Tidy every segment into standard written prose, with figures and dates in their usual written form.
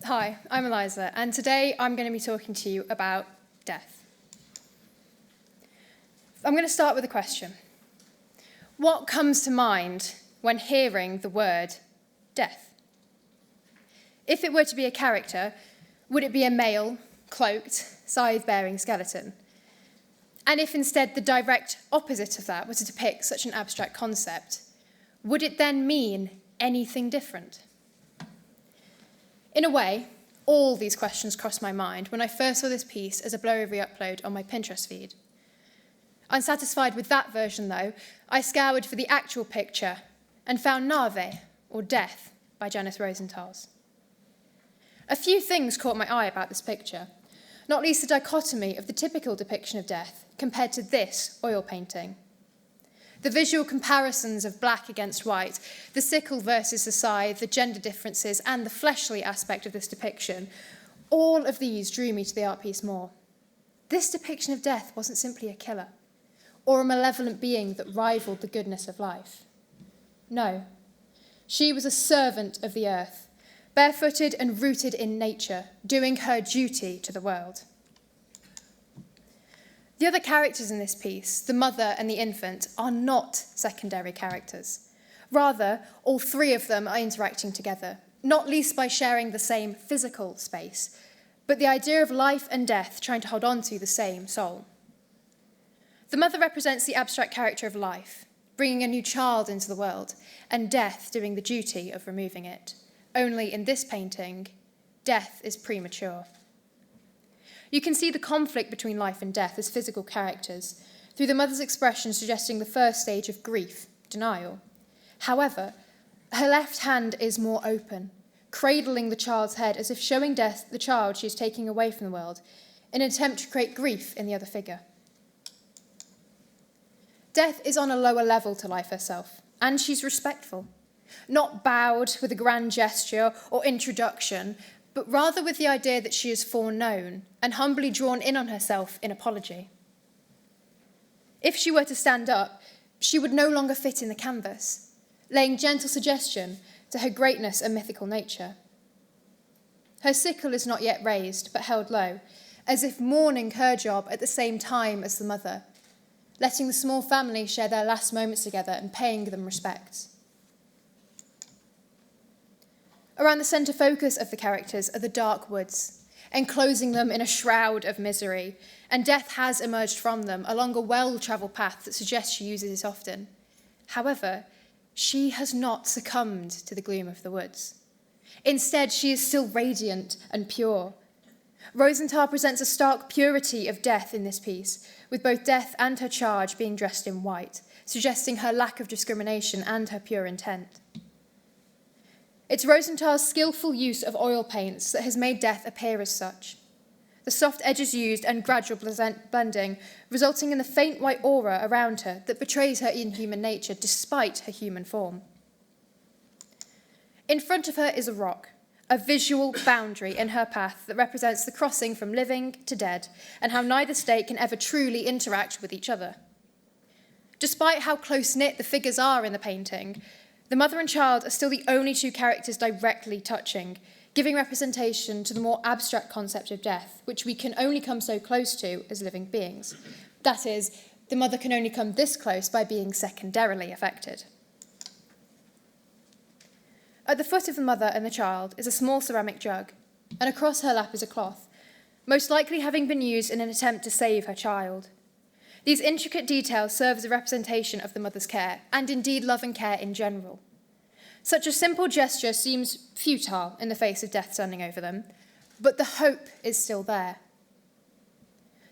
Hi, I'm Eliza, and today I'm going to be talking to you about death. I'm going to start with a question. What comes to mind when hearing the word death? If it were to be a character, would it be a male, cloaked, scythe-bearing skeleton? And if instead the direct opposite of that were to depict such an abstract concept, would it then mean anything different? In a way, all these questions crossed my mind when I first saw this piece as a blurry upload on my Pinterest feed. Unsatisfied with that version, though, I scoured for the actual picture and found Nāve, or Death, by Janis Rozentāls. A few things caught my eye about this picture, not least the dichotomy of the typical depiction of death compared to this oil painting. The visual comparisons of black against white, the sickle versus the scythe, the gender differences, and the fleshly aspect of this depiction, all of these drew me to the art piece more. This depiction of death wasn't simply a killer, or a malevolent being that rivaled the goodness of life. No, she was a servant of the earth, barefooted and rooted in nature, doing her duty to the world. The other characters in this piece, the mother and the infant, are not secondary characters. Rather, all three of them are interacting together, not least by sharing the same physical space, but the idea of life and death trying to hold on to the same soul. The mother represents the abstract character of life, bringing a new child into the world, and death doing the duty of removing it. Only in this painting, death is premature. You can see the conflict between life and death as physical characters, through the mother's expression suggesting the first stage of grief, denial. However, her left hand is more open, cradling the child's head as if showing death the child she is taking away from the world, in an attempt to create grief in the other figure. Death is on a lower level to life herself, and she's respectful, not bowed with a grand gesture or introduction, but rather with the idea that she is foreknown and humbly drawn in on herself in apology. If she were to stand up, she would no longer fit in the canvas, laying gentle suggestion to her greatness and mythical nature. Her sickle is not yet raised, but held low, as if mourning her job at the same time as the mother, letting the small family share their last moments together and paying them respect. Around the centre focus of the characters are the dark woods, enclosing them in a shroud of misery, and death has emerged from them along a well-travelled path that suggests she uses it often. However, she has not succumbed to the gloom of the woods. Instead, she is still radiant and pure. Rozentāls presents a stark purity of death in this piece, with both death and her charge being dressed in white, suggesting her lack of discrimination and her pure intent. It's Rozentāls' skillful use of oil paints that has made death appear as such. The soft edges used and gradual blending, resulting in the faint white aura around her that betrays her inhuman nature despite her human form. In front of her is a rock, a visual boundary in her path that represents the crossing from living to dead and how neither state can ever truly interact with each other. Despite how close-knit the figures are in the painting, the mother and child are still the only two characters directly touching, giving representation to the more abstract concept of death, which we can only come so close to as living beings. That is, the mother can only come this close by being secondarily affected. At the foot of the mother and the child is a small ceramic jug, and across her lap is a cloth, most likely having been used in an attempt to save her child. These intricate details serve as a representation of the mother's care, and indeed love and care in general. Such a simple gesture seems futile in the face of death standing over them, but the hope is still there.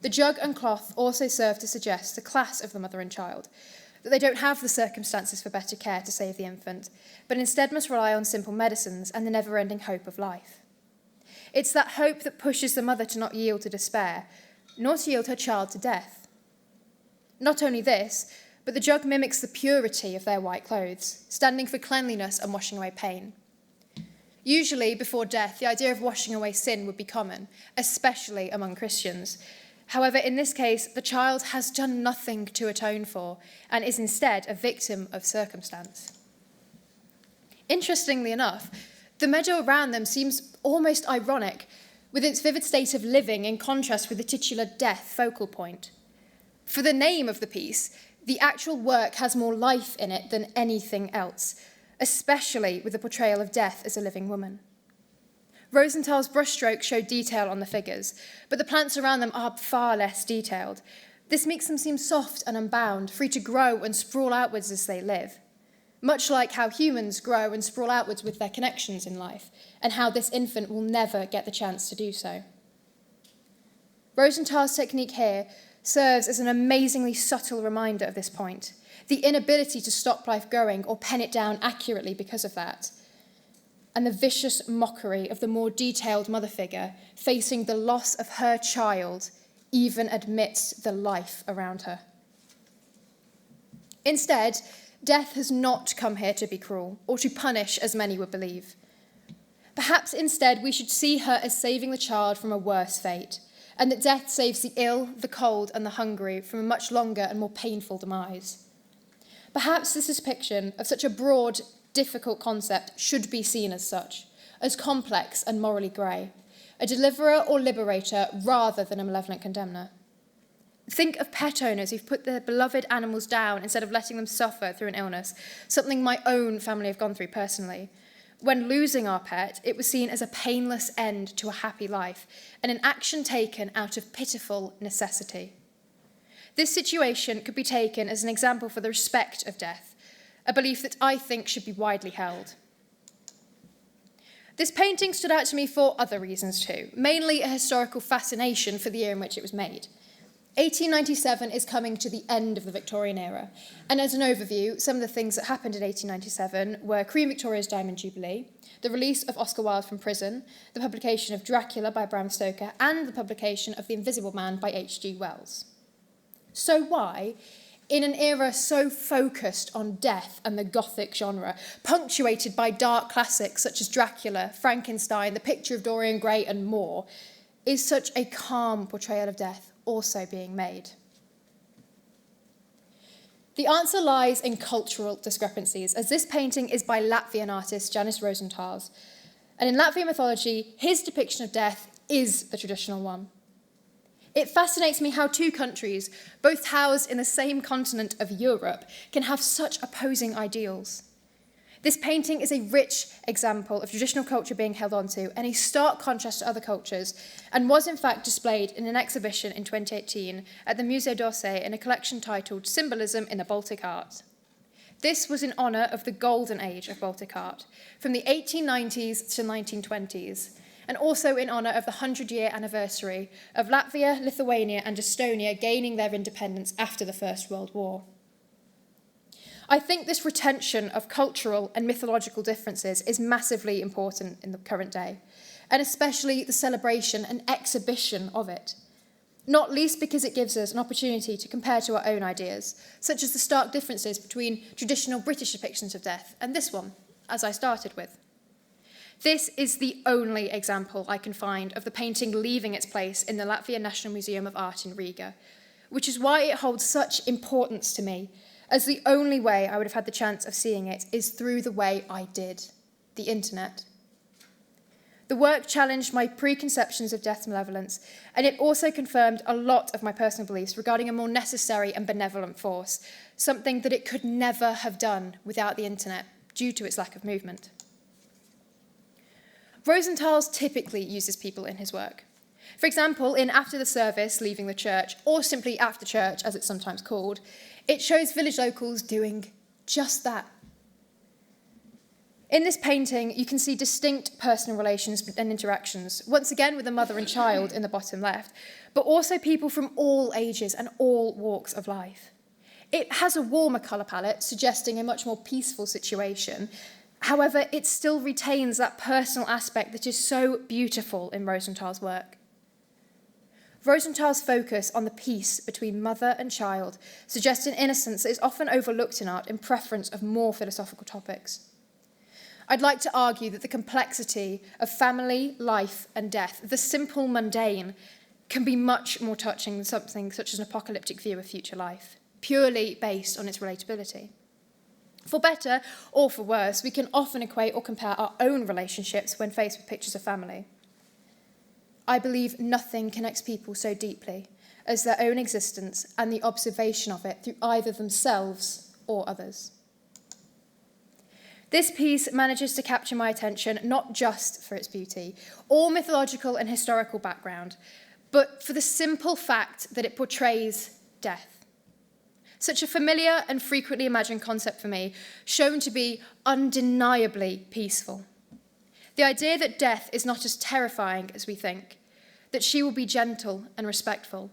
The jug and cloth also serve to suggest the class of the mother and child, that they don't have the circumstances for better care to save the infant, but instead must rely on simple medicines and the never-ending hope of life. It's that hope that pushes the mother to not yield to despair, nor to yield her child to death. Not only this, but the jug mimics the purity of their white clothes, standing for cleanliness and washing away pain. Usually, before death, the idea of washing away sin would be common, especially among Christians. However, in this case, the child has done nothing to atone for and is instead a victim of circumstance. Interestingly enough, the meadow around them seems almost ironic, with its vivid state of living in contrast with the titular death focal point. For the name of the piece, the actual work has more life in it than anything else, especially with the portrayal of death as a living woman. Rozentāls' brushstrokes show detail on the figures, but the plants around them are far less detailed. This makes them seem soft and unbound, free to grow and sprawl outwards as they live, much like how humans grow and sprawl outwards with their connections in life, and how this infant will never get the chance to do so. Rozentāls' technique here serves as an amazingly subtle reminder of this point, the inability to stop life growing or pen it down accurately because of that, and the vicious mockery of the more detailed mother figure facing the loss of her child even amidst the life around her. Instead, death has not come here to be cruel or to punish as many would believe. Perhaps instead we should see her as saving the child from a worse fate, and that death saves the ill, the cold, and the hungry from a much longer and more painful demise. Perhaps this depiction of such a broad, difficult concept should be seen as such, as complex and morally grey, a deliverer or liberator rather than a malevolent condemner. Think of pet owners who've put their beloved animals down instead of letting them suffer through an illness, something my own family have gone through personally. When losing our pet, it was seen as a painless end to a happy life and an action taken out of pitiful necessity. This situation could be taken as an example for the respect of death, a belief that I think should be widely held. This painting stood out to me for other reasons too, mainly a historical fascination for the year in which it was made. 1897 is coming to the end of the Victorian era, and as an overview, some of the things that happened in 1897 were Queen Victoria's Diamond Jubilee, the release of Oscar Wilde from prison, the publication of Dracula by Bram Stoker, and the publication of The Invisible Man by H.G. Wells. So why, in an era so focused on death and the Gothic genre, punctuated by dark classics such as Dracula, Frankenstein, The Picture of Dorian Gray, and more, is such a calm portrayal of death also being made? The answer lies in cultural discrepancies, as this painting is by Latvian artist Janis Rozentāls, and in Latvian mythology, his depiction of death is the traditional one. It fascinates me how two countries, both housed in the same continent of Europe, can have such opposing ideals. This painting is a rich example of traditional culture being held onto and a stark contrast to other cultures, and was in fact displayed in an exhibition in 2018 at the Musée d'Orsay in a collection titled Symbolism in the Baltic Art. This was in honour of the golden age of Baltic art, from the 1890s to 1920s, and also in honour of the 100-year anniversary of Latvia, Lithuania and Estonia gaining their independence after the First World War. I think this retention of cultural and mythological differences is massively important in the current day, and especially the celebration and exhibition of it, not least because it gives us an opportunity to compare to our own ideas, such as the stark differences between traditional British depictions of death and this one, as I started with. This is the only example I can find of the painting leaving its place in the Latvian National Museum of Art in Riga, which is why it holds such importance to me, as the only way I would have had the chance of seeing it is through the way I did, the internet. The work challenged my preconceptions of death's malevolence, and it also confirmed a lot of my personal beliefs regarding a more necessary and benevolent force, something that it could never have done without the internet due to its lack of movement. Rozentāls typically uses people in his work. For example, in After the Service, Leaving the Church, or simply After Church, as it's sometimes called, it shows village locals doing just that. In this painting, you can see distinct personal relations and interactions, once again with a mother and child in the bottom left, but also people from all ages and all walks of life. It has a warmer colour palette, suggesting a much more peaceful situation. However, it still retains that personal aspect that is so beautiful in Rozentāls' work. Rozentāls' focus on the peace between mother and child suggests an innocence that is often overlooked in art in preference of more philosophical topics. I'd like to argue that the complexity of family, life, and death, the simple mundane, can be much more touching than something such as an apocalyptic view of future life, purely based on its relatability. For better or for worse, we can often equate or compare our own relationships when faced with pictures of family. I believe nothing connects people so deeply as their own existence and the observation of it through either themselves or others. This piece manages to capture my attention not just for its beauty or mythological and historical background, but for the simple fact that it portrays death. Such a familiar and frequently imagined concept for me, shown to be undeniably peaceful. The idea that death is not as terrifying as we think, that she will be gentle and respectful,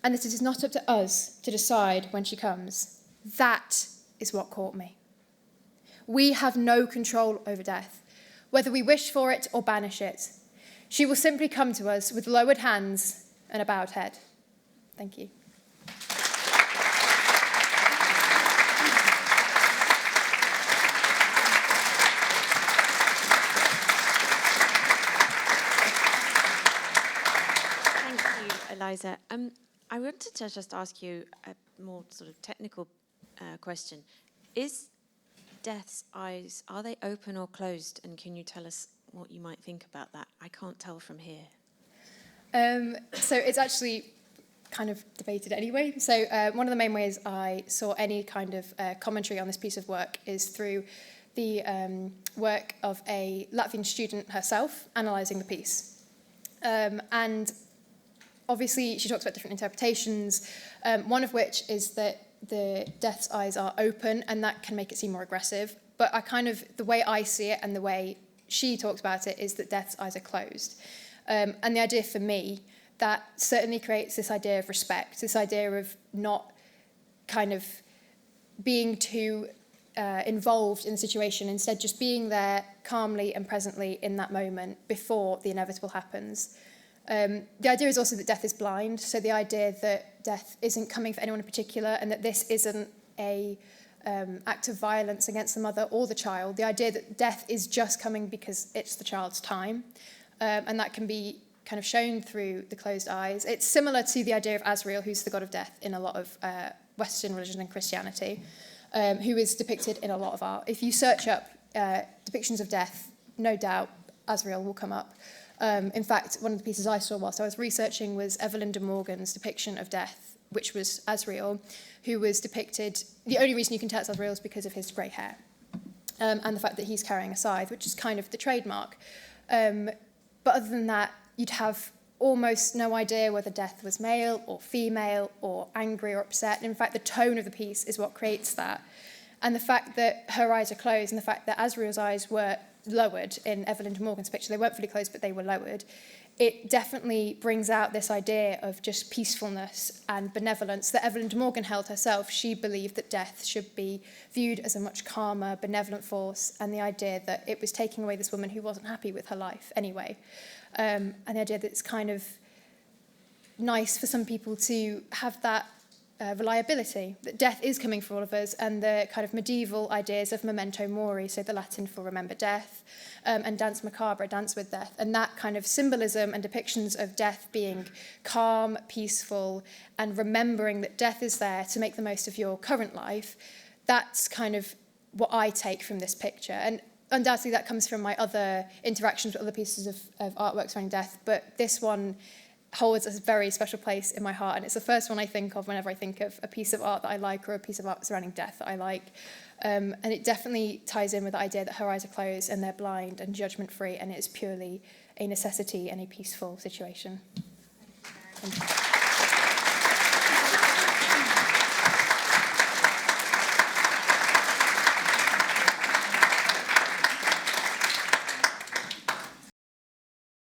and that it is not up to us to decide when she comes. That is what caught me. We have no control over death, whether we wish for it or banish it. She will simply come to us with lowered hands and a bowed head. Thank you. Thank you, Eliza. I wanted to just ask you a more sort of technical question. Is Death's eyes, are they open or closed? And can you tell us what you might think about that? I can't tell from here. So it's actually kind of debated anyway. So one of the main ways I saw any kind of commentary on this piece of work is through the work of a Latvian student herself analysing the piece. And obviously she talks about different interpretations, one of which is that the death's eyes are open and that can make it seem more aggressive. But the way I see it and the way she talks about it is that death's eyes are closed. And the idea for me, that certainly creates this idea of respect, this idea of not kind of being too involved in the situation, instead just being there calmly and presently in that moment before the inevitable happens. The idea is also that death is blind, so the idea that death isn't coming for anyone in particular and that this isn't a act of violence against the mother or the child. The idea that death is just coming because it's the child's time, and that can be kind of shown through the closed eyes. It's similar to the idea of Azrael, who's the god of death in a lot of Western religion and Christianity, who is depicted in a lot of art. If you search up depictions of death, no doubt Azrael will come up. In fact, one of the pieces I saw whilst I was researching was Evelyn de Morgan's depiction of death, which was Azrael, who was depicted, the only reason you can tell it's Azrael is because of his grey hair, and the fact that he's carrying a scythe, which is kind of the trademark. But other than that, you'd have almost no idea whether death was male or female or angry or upset. In fact, the tone of the piece is what creates that. And the fact that her eyes are closed and the fact that Azrael's eyes were lowered in Evelyn de Morgan's picture, they weren't fully closed, but they were lowered, it definitely brings out this idea of just peacefulness and benevolence that Evelyn de Morgan held herself. She believed that death should be viewed as a much calmer, benevolent force, and the idea that it was taking away this woman who wasn't happy with her life anyway. And the idea that it's kind of nice for some people to have that reliability, that death is coming for all of us, and the kind of medieval ideas of memento mori, so the Latin for remember death, and dance macabre, dance with death, and that kind of symbolism and depictions of death being calm, peaceful, and remembering that death is there to make the most of your current life. That's kind of what I take from this picture, and undoubtedly that comes from my other interactions with other pieces of artwork surrounding death, but this one holds a very special place in my heart, and it's the first one I think of whenever I think of a piece of art that I like or a piece of art surrounding death that I like. And it definitely ties in with the idea that her eyes are closed and they're blind and judgment-free, and it's purely a necessity and a peaceful situation. Thank you.